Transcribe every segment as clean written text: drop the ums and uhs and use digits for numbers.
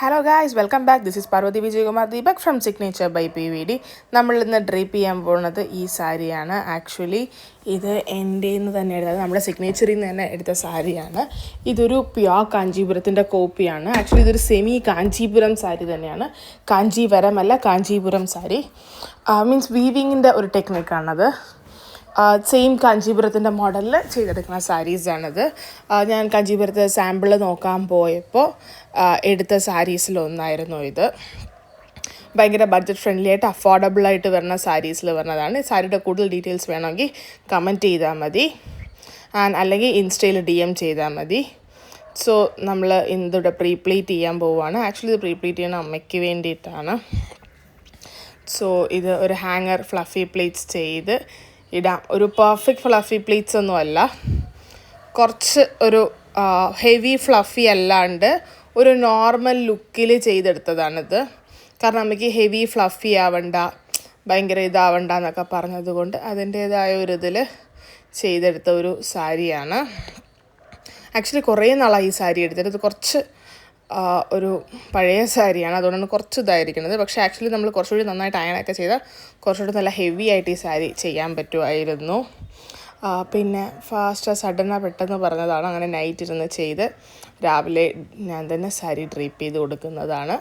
Hello guys, welcome back. This is Parvathy Vijayakumar Deepak from signature by PVD. നമ്മൾ ഇന്ന് drape ചെയ്യാൻ പോകുന്നത് ഈ സാരിയാണ്. ആക്ച്വലി ഇത് എൻ്റെ തന്നെ എടുത്തത്, നമ്മുടെ സിഗ്നേച്ചറിൽ നിന്ന് തന്നെ എടുത്ത സാരിയാണ്. ഇതൊരു പ്യോർ കാഞ്ചീപുരത്തിൻ്റെ കോപ്പിയാണ്. ആക്ച്വലി ഇതൊരു സെമി കാഞ്ചീപുരം സാരി തന്നെയാണ്. കാഞ്ചീവരമല്ല, കാഞ്ചീപുരം സാരി. മീൻസ് വീവിങ്ങിൻ്റെ ഒരു ടെക്നിക്കാണത്. സെയിം കാഞ്ചീപുരത്തിൻ്റെ മോഡലിൽ ചെയ്തെടുക്കുന്ന സാരീസാണിത്. ഞാൻ കാഞ്ചീപുരത്ത് സാമ്പിൾ നോക്കാൻ പോയപ്പോൾ എടുത്ത സാരീസിലൊന്നായിരുന്നു ഇത്. ഭയങ്കര ബഡ്ജറ്റ് ഫ്രണ്ട്ലി ആയിട്ട് അഫോർഡബിളായിട്ട് വരുന്ന സാരീസിൽ വരുന്നതാണ്. സാരിയുടെ കൂടുതൽ ഡീറ്റെയിൽസ് വേണമെങ്കിൽ കമൻറ്റ് ചെയ്താൽ മതി, അല്ലെങ്കിൽ ഇൻസ്റ്റയിൽ DM ചെയ്താൽ മതി. സോ നമ്മൾ ഇതിവിടെ പ്രീപ്ലീറ്റ് ചെയ്യാൻ പോവുകയാണ്. ആക്ച്വലി ഇത് പ്രീപ്ലീറ്റ് ചെയ്യുന്ന അമ്മയ്ക്ക് വേണ്ടിയിട്ടാണ്. സോ ഇത് ഒരു ഹാങ്ങർ ഫ്ലഫി പ്ലേറ്റ്സ് ചെയ്ത് ഇടാം. ഒരു പെർഫെക്റ്റ് ഫ്ലഫി പ്ലേറ്റ്സ് ഒന്നും അല്ല, കുറച്ച് ഒരു ഹെവി ഫ്ലഫി അല്ലാണ്ട് ഒരു നോർമൽ ലുക്കിൽ ചെയ്തെടുത്തതാണിത്. കാരണം നമുക്ക് ഹെവി ഫ്ലഫി ആവണ്ട, ഭയങ്കര ഇതാവണ്ട എന്നൊക്കെ പറഞ്ഞതുകൊണ്ട് അതിൻ്റേതായ ഒരു ഇതിൽ ചെയ്തെടുത്ത ഒരു സാരിയാണ്. ആക്ച്വലി കുറേ നാളായി ഈ സാരി എടുത്തിട്ട്. ഇത് കുറച്ച് ഒരു പഴയ സാരിയാണ്, അതുകൊണ്ടാണ് കുറച്ച് ഇതായിരിക്കുന്നത്. പക്ഷേ ആക്ച്വലി നമ്മൾ കുറച്ചുകൂടി നന്നായിട്ട് അയണൊക്കെ ചെയ്താൽ കുറച്ചുകൂടി നല്ല ഹെവി ആയിട്ട് ഈ സാരി ചെയ്യാൻ പറ്റുമായിരുന്നു. പിന്നെ സഡനാണ് പെട്ടെന്ന് പറഞ്ഞതാണ്. അങ്ങനെ നൈറ്റ് ഇരുന്ന് ചെയ്ത് രാവിലെ ഞാൻ തന്നെ സാരി ഡ്രേപ്പ് ചെയ്ത് കൊടുക്കുന്നതാണ്.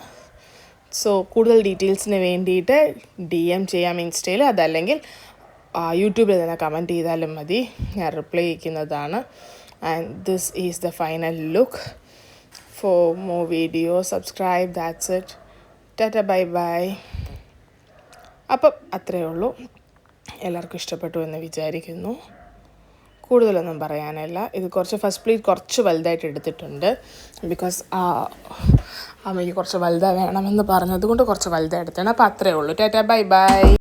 സോ കൂടുതൽ ഡീറ്റെയിൽസിന് വേണ്ടിയിട്ട് DM ചെയ്യാം ഇൻസ്റ്റയിൽ, അതല്ലെങ്കിൽ യൂട്യൂബിൽ തന്നെ കമൻറ്റ് ചെയ്താലും മതി, ഞാൻ റിപ്ലൈ ചെയ്യുന്നതാണ്. And this is the final look. For more videos, subscribe. That's it. Tata, bye bye. അപ്പം അത്രയേ ഉള്ളൂ. എല്ലാവർക്കും ഇഷ്ടപ്പെട്ടു എന്ന് വിചാരിക്കുന്നു. കൂടുതലൊന്നും പറയാനില്ല. ഇത് കുറച്ച് ഫസ്റ്റ് പ്ലീറ്റ് കുറച്ച് വലുതായിട്ട് എടുത്തിട്ടുണ്ട്. ബിക്കോസ് അമ്മയ്ക്ക് കുറച്ച് വലുതായി വേണമെന്ന് പറഞ്ഞതുകൊണ്ട് കുറച്ച് വലുതായി എടുത്താണ്. അപ്പോൾ അത്രയേ ഉള്ളൂ. Tata, bye bye.